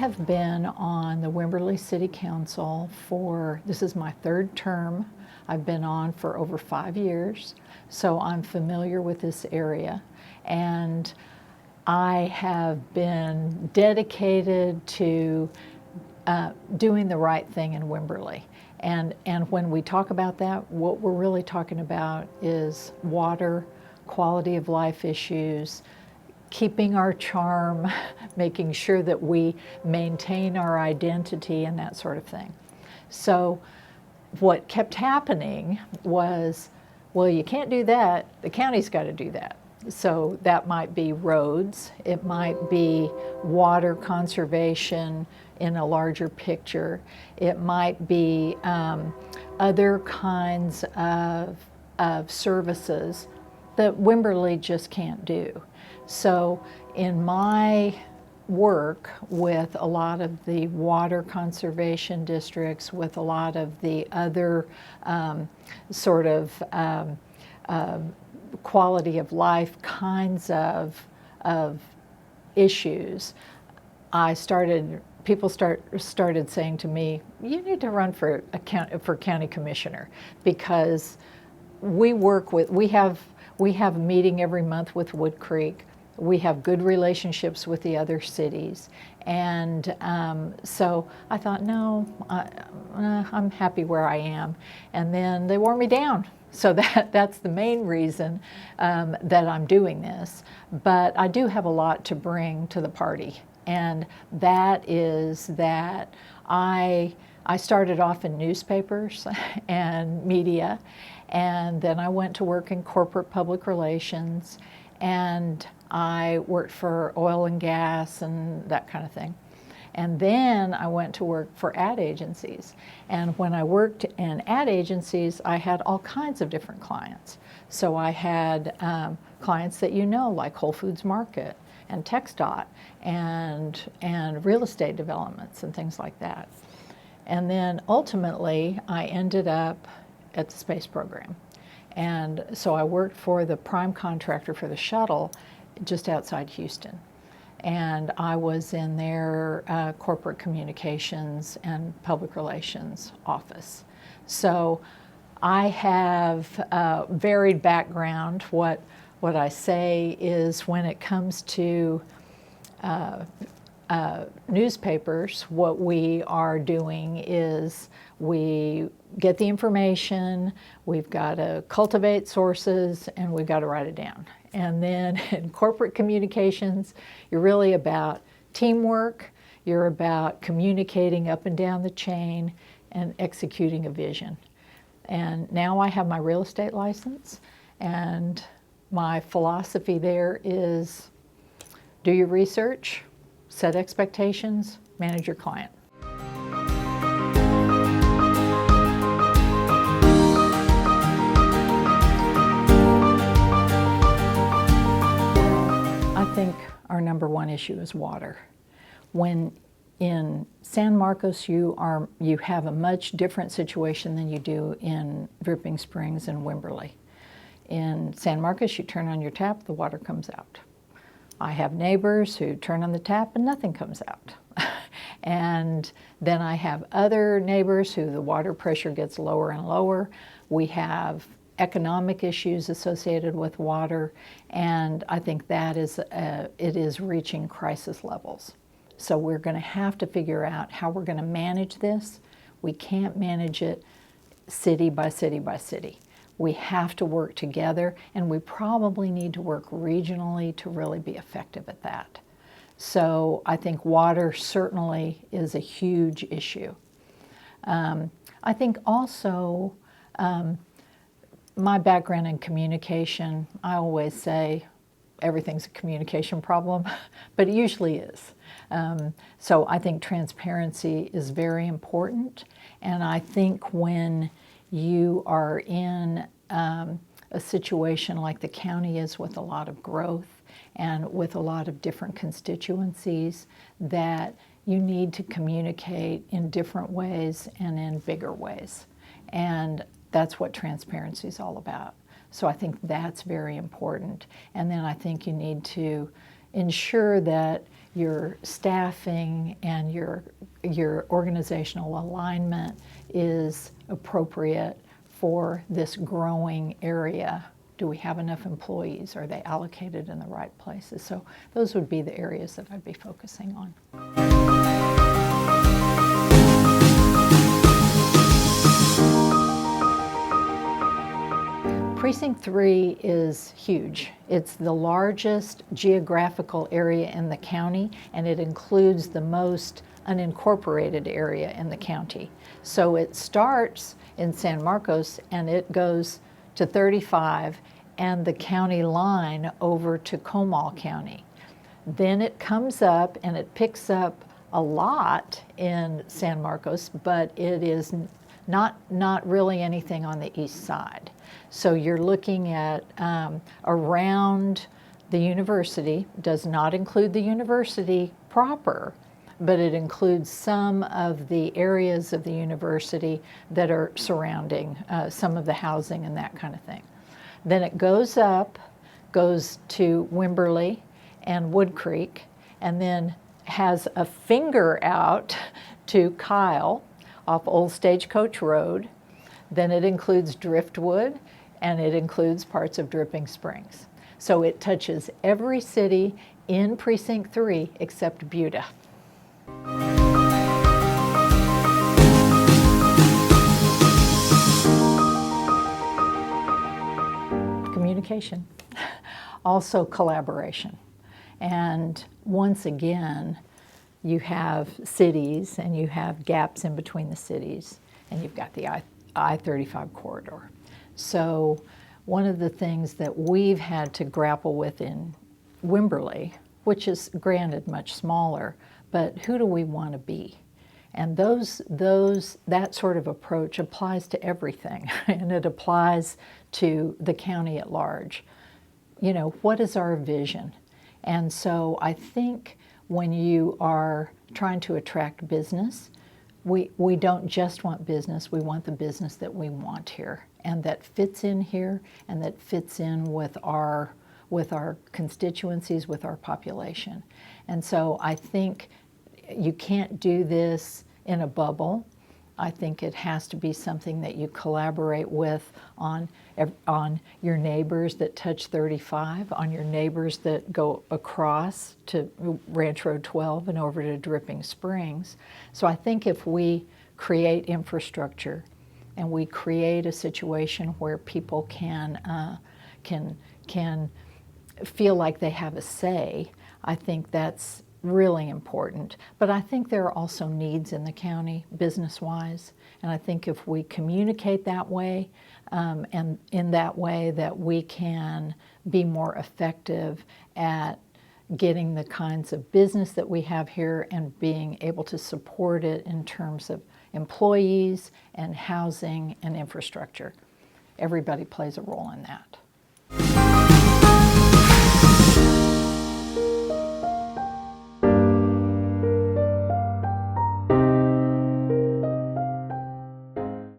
have been on the Wimberley City Council this is my third term. I've been on for over 5 years, so I'm familiar with this area. And I have been dedicated to doing the right thing in Wimberley. And when we talk about that, what we're really talking about is water, quality of life issues, keeping our charm, making sure that we maintain our identity and that sort of thing. So what kept happening was, well, you can't do that, the county's got to do that. So that might be roads, it might be water conservation in a larger picture, it might be other kinds of services that Wimberley just can't do. So in my work with a lot of the water conservation districts, with a lot of the other sort of quality of life kinds of issues, people started saying to me, you need to run for county commissioner, because we have a meeting every month with Wood Creek. We have good relationships with the other cities. And so I thought, no, I'm happy where I am. And then they wore me down. So that's the main reason that I'm doing this. But I do have a lot to bring to the party. And that is that I started off in newspapers and media, and then I went to work in corporate public relations, and I worked for oil and gas and that kind of thing. And then I went to work for ad agencies. And when I worked in ad agencies, I had all kinds of different clients. So I had clients that like Whole Foods Market and TxDOT and real estate developments and things like that. And then ultimately, I ended up at the space program. And so I worked for the prime contractor for the shuttle just outside Houston. And I was in their corporate communications and public relations office. So I have a varied background. What I say is, when it comes to newspapers, what we are doing is we get the information, we've got to cultivate sources, and we've got to write it down. And then in corporate communications, you're really about teamwork, you're about communicating up and down the chain and executing a vision. And now I have my real estate license, and my philosophy there is do your research, set expectations, manage your client. I think our number one issue is water. When in San Marcos, you have a much different situation than you do in Dripping Springs and Wimberley. In San Marcos, you turn on your tap, the water comes out. I have neighbors who turn on the tap and nothing comes out. And then I have other neighbors who the water pressure gets lower and lower. We have economic issues associated with water, and I think that it is reaching crisis levels. So we're going to have to figure out how we're going to manage this. We can't manage it city by city by city. We have to work together, and we probably need to work regionally to really be effective at that. So I think water certainly is a huge issue. I think also my background in communication, I always say everything's a communication problem, but it usually is. So I think transparency is very important, and I think when you are in a situation like the county is, with a lot of growth and with a lot of different constituencies, that you need to communicate in different ways and in bigger ways. And that's what transparency is all about. So I think that's very important. And then I think you need to ensure that your staffing and your organizational alignment is appropriate for this growing area. Do we have enough employees? Are they allocated in the right places? So those would be the areas that I'd be focusing on. Precinct 3 is huge. It's the largest geographical area in the county, and it includes the most unincorporated area in the county. So it starts in San Marcos and it goes to 35 and the county line over to Comal County. Then it comes up and it picks up a lot in San Marcos, but it is not really anything on the east side. So you're looking at around the university, does not include the university proper, but it includes some of the areas of the university that are surrounding some of the housing and that kind of thing. Then it goes up, goes to Wimberley and Wood Creek, and then has a finger out to Kyle off Old Stagecoach Road. Then it includes Driftwood, and it includes parts of Dripping Springs. So it touches every city in Precinct 3 except Buda. Communication, also collaboration. And once again, you have cities and you have gaps in between the cities, and you've got the I-35 corridor. So one of the things that we've had to grapple with in Wimberley, which is granted much smaller, but who do we want to be? And that sort of approach applies to everything, and it applies to the county at large. You know, what is our vision? And so I think when you are trying to attract business, we don't just want business, we want the business that we want here and that fits in here and that fits in with our constituencies, with our population. And so I think you can't do this in a bubble. I think it has to be something that you collaborate with on your neighbors that touch 35, on your neighbors that go across to Ranch Road 12 and over to Dripping Springs. So I think if we create infrastructure and we create a situation where people can feel like they have a say, I think that's really important. But I think there are also needs in the county business-wise, and I think if we communicate that way and in that way that we can be more effective at getting the kinds of business that we have here and being able to support it in terms of employees and housing and infrastructure. Everybody plays a role in that.